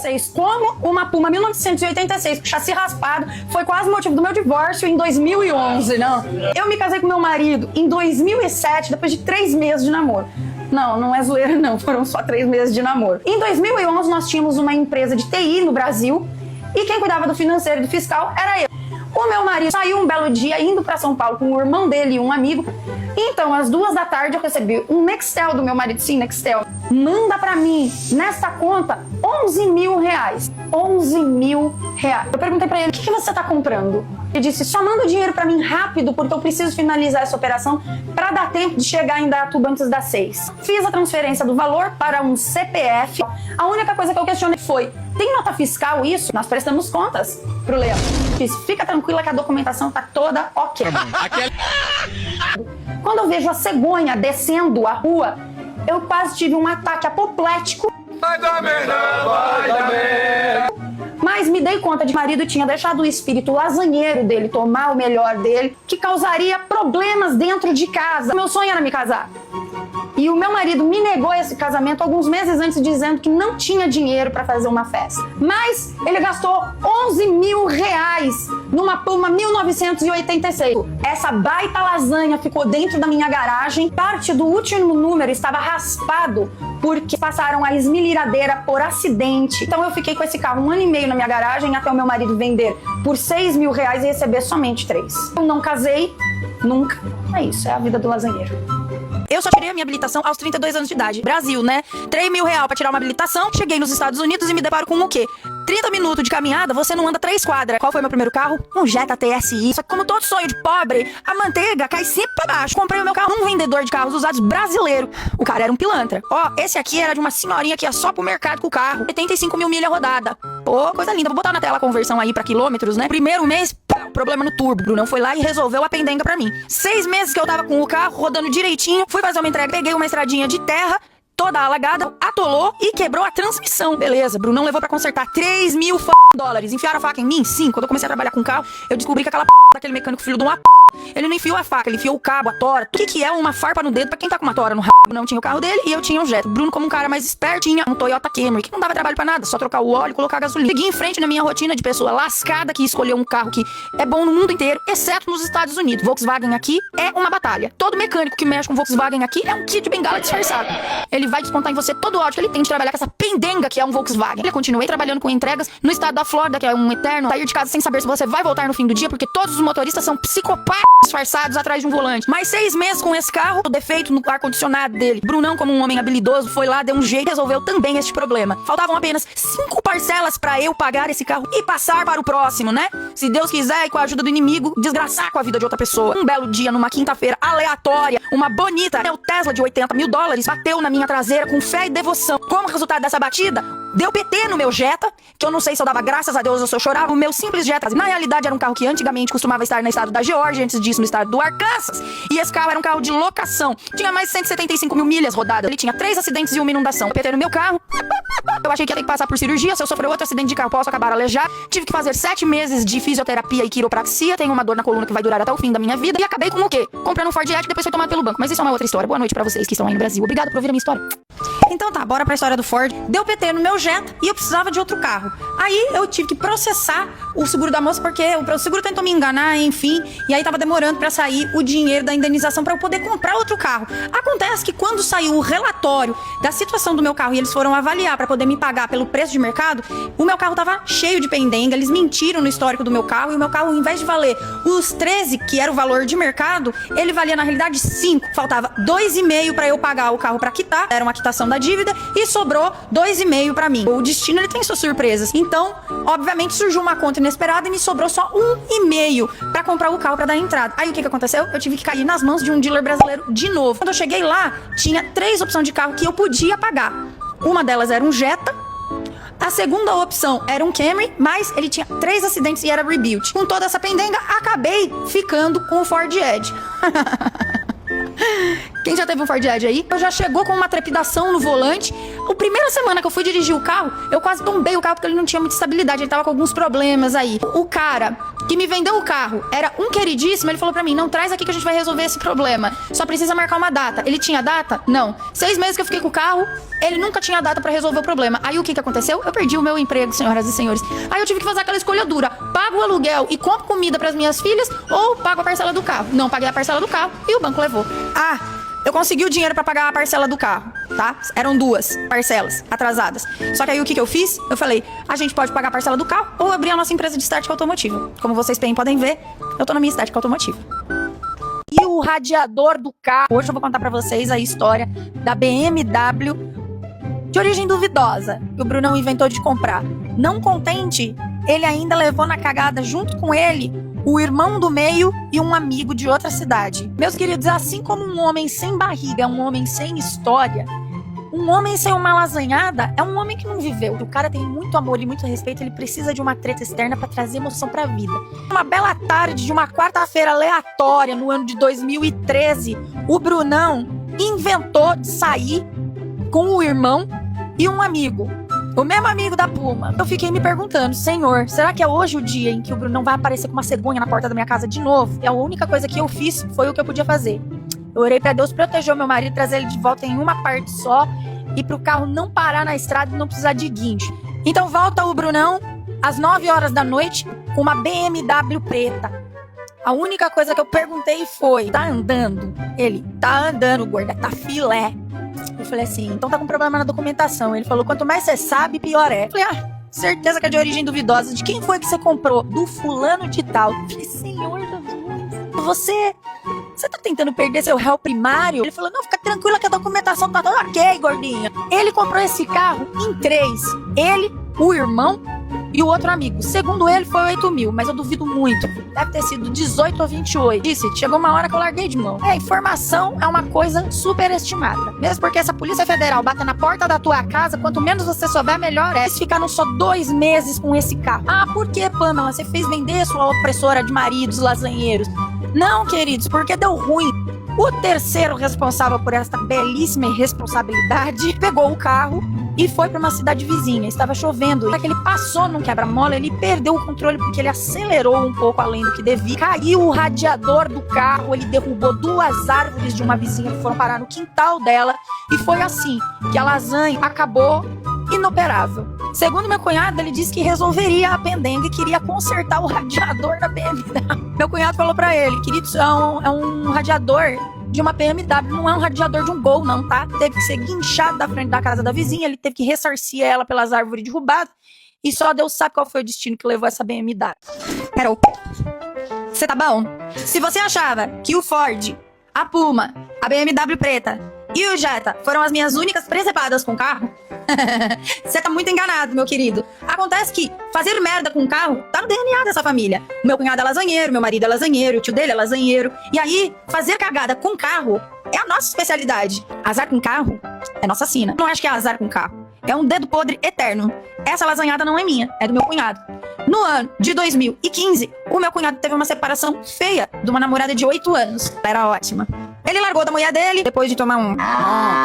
vocês como uma Puma 1986 com chassi raspado foi quase o motivo do meu divórcio em 2011, não? Eu me casei com meu marido em 2007, depois de 3 meses de namoro. Não é zoeira não, foram só 3 meses de namoro. Em 2011 nós tínhamos uma empresa de TI no Brasil e quem cuidava do financeiro e do fiscal era eu. O meu marido saiu um belo dia indo para São Paulo com o irmão dele e um amigo. Então, às 2 da tarde eu recebi um Nextel do meu marido. Sim, Nextel. Manda pra mim, nessa conta, 11 mil reais. 11 mil reais. Eu perguntei pra ele, o que você tá comprando? Ele disse, só manda o dinheiro pra mim rápido, porque eu preciso finalizar essa operação pra dar tempo de chegar em Datuba antes das 6. Fiz a transferência do valor para um CPF. A única coisa que eu questionei foi, tem nota fiscal isso? Nós prestamos contas pro Leão. Disse, fica tranquila que a documentação tá toda ok. Quando eu vejo a cegonha descendo a rua, eu quase tive um ataque apoplético. Vai dar merda, vai dar merda. Mas me dei conta de que o marido tinha deixado o espírito lasanheiro dele tomar o melhor dele, que causaria problemas dentro de casa. Meu sonho era me casar. E o meu marido me negou esse casamento alguns meses antes, dizendo que não tinha dinheiro para fazer uma festa. Mas ele gastou 11 mil reais numa Puma 1986. Essa baita lasanha ficou dentro da minha garagem. Parte do último número estava raspado porque passaram a esmilhadeira por acidente. Então eu fiquei com esse carro 1 ano e meio na minha garagem até o meu marido vender por 6 mil reais e receber somente 3. Eu não casei, nunca. É isso, é a vida do lasanheiro. Eu só tirei a minha habilitação aos 32 anos de idade. Brasil, né? 3 mil reais pra tirar uma habilitação. Cheguei nos Estados Unidos e me deparo com o quê? 30 minutos de caminhada, você não anda 3 quadras. Qual foi meu primeiro carro? Um Jetta TSI. Só que como todo sonho de pobre, a manteiga cai sempre pra baixo. Comprei o meu carro num vendedor de carros usados brasileiro. O cara era um pilantra. Ó, esse aqui era de uma senhorinha que ia só pro mercado com o carro. 85 mil milha rodada. Pô, coisa linda. Vou botar na tela a conversão aí pra quilômetros, né? Primeiro mês, problema no turbo. O Brunão foi lá e resolveu a pendenga pra mim. 6 meses que eu tava com o carro rodando direitinho. Fui fazer uma entrega, peguei uma estradinha de terra, toda alagada, atolou e quebrou a transmissão. Beleza, Brunão levou pra consertar 3 mil dólares. Enfiaram a faca em mim? Sim. Quando eu comecei a trabalhar com carro, eu descobri que aquela daquele mecânico filho de uma ele não enfiou a faca, ele enfiou o cabo, a tora. O que é uma farpa no dedo pra quem tá com uma tora no rabo? Não tinha o carro dele e eu tinha um Jetta. Bruno, como um cara mais esperto, tinha um Toyota Camry, que não dava trabalho pra nada, só trocar o óleo e colocar a gasolina. Segui em frente na minha rotina de pessoa lascada que escolheu um carro que é bom no mundo inteiro, exceto nos Estados Unidos. Volkswagen aqui é uma batalha. Todo mecânico que mexe com Volkswagen aqui é um kit de bengala disfarçado. Ele vai descontar em você todo o áudio que ele tem de trabalhar com essa pendenga que é um Volkswagen. Eu continuei trabalhando com entregas no estado da Flórida, que é um eterno sair de casa sem saber se você vai voltar no fim do dia, porque todos os motoristas são psicopatas disfarçados atrás de um volante. Mais 6 meses com esse carro, o defeito no ar-condicionado dele. Brunão, como um homem habilidoso, foi lá, deu um jeito e resolveu também este problema. Faltavam apenas 5 parcelas pra eu pagar esse carro e passar para o próximo, né? Se Deus quiser e com a ajuda do inimigo, desgraçar com a vida de outra pessoa. Um belo dia, numa quinta-feira aleatória, uma bonita meu Tesla de 80 mil dólares bateu na minha traseira com fé e devoção. Como resultado dessa batida, deu PT no meu Jetta, que eu não sei se eu dava graças a Deus ou se eu chorava. O meu simples Jetta, na realidade, era um carro que antigamente costumava estar no estado da Geórgia, antes disso no estado do Arkansas. E esse carro era um carro de locação. Tinha mais de 175 mil milhas rodadas. Ele tinha 3 acidentes e uma inundação. PT no meu carro. Eu achei que ia ter que passar por cirurgia. Se eu sofrer outro acidente de carro, posso acabar aleijado. Tive que fazer 7 meses de fisioterapia e quiropraxia. Tenho uma dor na coluna que vai durar até o fim da minha vida. E acabei com o quê? Comprando um Ford Edge e depois foi tomado pelo banco. Mas isso é uma outra história. Boa noite pra vocês que estão aí no Brasil. Obrigado por ouvir a minha história. Então tá, bora pra história do Ford. Deu PT no meu Jetta e eu precisava de outro carro. Aí eu tive que processar o seguro da moça, porque o seguro tentou me enganar, enfim. E aí tava demorando pra sair o dinheiro da indenização pra eu poder comprar outro carro. Acontece que quando saiu o relatório da situação do meu carro e eles foram avaliar pra poder me pagar pelo preço de mercado, o meu carro tava cheio de pendenga. Eles mentiram no histórico do meu carro e o meu carro, ao invés de valer os 13, que era o valor de mercado, ele valia na realidade 5. Faltava 2,5 pra eu pagar o carro pra quitar. Era uma quitação da dívida e sobrou 2,5 pra mim. O destino, ele tem suas surpresas. Então, obviamente, surgiu uma conta inesperada e me sobrou só 1,5 pra comprar o carro pra dar entrada. Aí o que aconteceu? Eu tive que cair nas mãos de um dealer brasileiro de novo. Quando eu cheguei lá, tinha 3 opções de carro que eu podia pagar. Uma delas era um Jetta. A segunda opção era um Camry, mas ele tinha 3 acidentes e era rebuilt. Com toda essa pendenga, acabei ficando com o Ford Edge. Quem já teve um Ford Edge aí? Eu já chegou com uma trepidação no volante. A primeira semana que eu fui dirigir o carro, eu quase tombei o carro porque ele não tinha muita estabilidade. Ele tava com alguns problemas aí. O cara que me vendeu o carro era um queridíssimo. Ele falou pra mim, não, traz aqui que a gente vai resolver esse problema. Só precisa marcar uma data. Ele tinha data? Não. 6 meses que eu fiquei com o carro, ele nunca tinha data pra resolver o problema. Aí o que aconteceu? Eu perdi o meu emprego, senhoras e senhores. Aí eu tive que fazer aquela escolha dura. Pago o aluguel e compro comida pras minhas filhas ou pago a parcela do carro? Não, paguei a parcela do carro e o banco levou. Eu consegui o dinheiro pra pagar a parcela do carro, tá? Eram 2 parcelas atrasadas. Só que aí o que eu fiz? Eu falei, a gente pode pagar a parcela do carro ou abrir a nossa empresa de estética automotiva. Como vocês bem podem ver, eu tô na minha estética automotiva. E o radiador do carro. Hoje eu vou contar pra vocês a história da BMW de origem duvidosa que o Brunão inventou de comprar. Não contente, ele ainda levou na cagada junto com ele o irmão do meio e um amigo de outra cidade. Meus queridos, assim como um homem sem barriga é um homem sem história, um homem sem uma lasanhada é um homem que não viveu. O cara tem muito amor e muito respeito, ele precisa de uma treta externa pra trazer emoção pra vida. Uma bela tarde de uma quarta-feira aleatória no ano de 2013, o Brunão inventou de sair com o irmão e um amigo. O mesmo amigo da Puma. Eu fiquei me perguntando, Senhor, será que é hoje o dia em que o Brunão vai aparecer com uma cegonha na porta da minha casa de novo? E a única coisa que eu fiz foi o que eu podia fazer. Eu orei pra Deus proteger o meu marido, trazer ele de volta em uma parte só e pro carro não parar na estrada e não precisar de guincho. Então volta o Brunão às 9 horas da noite com uma BMW preta. A única coisa que eu perguntei foi, tá andando? Ele, tá andando, gorda, tá filé. Eu falei assim, então tá com problema na documentação. Ele falou, quanto mais você sabe, pior é. Eu falei, certeza que é de origem duvidosa. De quem foi que você comprou? Do fulano de tal. Eu falei, Senhor Jesus, você tá tentando perder seu réu primário? Ele falou, não, fica tranquila que a documentação tá toda ok, gordinha. Ele comprou esse carro em 3. Ele, o irmão e o outro amigo. Segundo ele, foi 8 mil, mas eu duvido muito. Deve ter sido 18 ou 28. Disse, chegou uma hora que eu larguei de mão. Informação é uma coisa superestimada. Mesmo porque essa Polícia Federal bate na porta da tua casa, quanto menos você souber, melhor é. Eles ficaram só 2 meses com esse carro. Por que, Pamela? Você fez vender sua opressora de maridos lasanheiros? Não, queridos, porque deu ruim. O terceiro responsável por esta belíssima irresponsabilidade pegou o carro e foi para uma cidade vizinha. Estava chovendo. E que ele passou num quebra-mola, ele perdeu o controle porque ele acelerou um pouco além do que devia. Caiu o radiador do carro, ele derrubou 2 árvores de uma vizinha que foram parar no quintal dela. E foi assim que a lasanha acabou inoperável. Segundo meu cunhado, ele disse que resolveria a pendenga e queria consertar o radiador da BMW. Meu cunhado falou pra ele, querido, é um radiador de uma BMW, não é um radiador de um Gol, não, tá? Teve que ser guinchado da frente da casa da vizinha, ele teve que ressarcir ela pelas árvores derrubadas e só Deus sabe qual foi o destino que levou essa BMW. Pera, você tá bom? Se você achava que o Ford, a Puma, a BMW preta e o Jetta foram as minhas únicas presepadas com carro, você tá muito enganado, meu querido. Acontece que fazer merda com carro tá no DNA dessa família. O meu cunhado é lasanheiro, meu marido é lasanheiro, o tio dele é lasanheiro. E aí, fazer cagada com carro é a nossa especialidade. Azar com carro é nossa sina. Não acho que é azar com carro. É um dedo podre eterno. Essa lasanhada não é minha, é do meu cunhado. No ano de 2015, o meu cunhado teve uma separação feia de uma namorada de 8 anos. Ela era ótima. Ele largou da mulher dele depois de tomar um...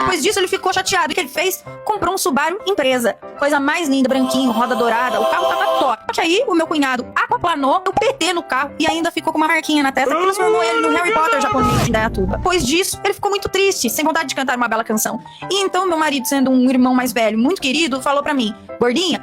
Depois disso, ele ficou chateado. O que ele fez? Comprou um Subaru empresa. Coisa mais linda, branquinho, roda dourada. O carro tava top. Só que aí, o meu cunhado aquaplanou, deu PT no carro e ainda ficou com uma marquinha na testa que transformou ele no Harry Potter japonês de Indaiatuba. Depois disso, ele ficou muito triste, sem vontade de cantar uma bela canção. E então, meu marido, sendo um irmão mais velho, muito querido, falou pra mim, gordinha,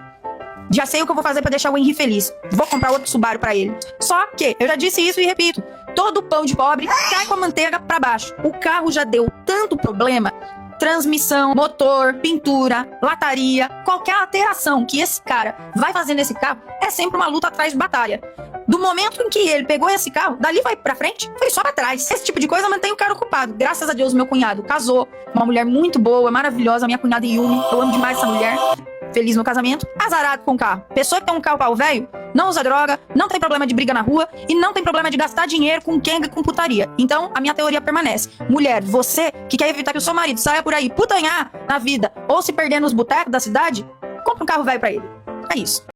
já sei o que eu vou fazer pra deixar o Henry feliz. Vou comprar outro Subaru pra ele. Só que, eu já disse isso e repito, todo pão de pobre cai com a manteiga pra baixo. O carro já deu tanto problema, transmissão, motor, pintura, lataria, qualquer alteração que esse cara vai fazer nesse carro é sempre uma luta atrás de batalha. Do momento em que ele pegou esse carro, dali vai pra frente, foi só pra trás. Esse tipo de coisa mantém o cara ocupado. Graças a Deus, meu cunhado casou com uma mulher muito boa, maravilhosa, minha cunhada Yumi. Eu amo demais essa mulher. Feliz no casamento, azarado com o carro. Pessoa que tem um carro pau velho, não usa droga, não tem problema de briga na rua e não tem problema de gastar dinheiro com quenga e com putaria. Então, a minha teoria permanece. Mulher, você que quer evitar que o seu marido saia por aí putanhar na vida ou se perder nos botecos da cidade, compra um carro velho pra ele. É isso.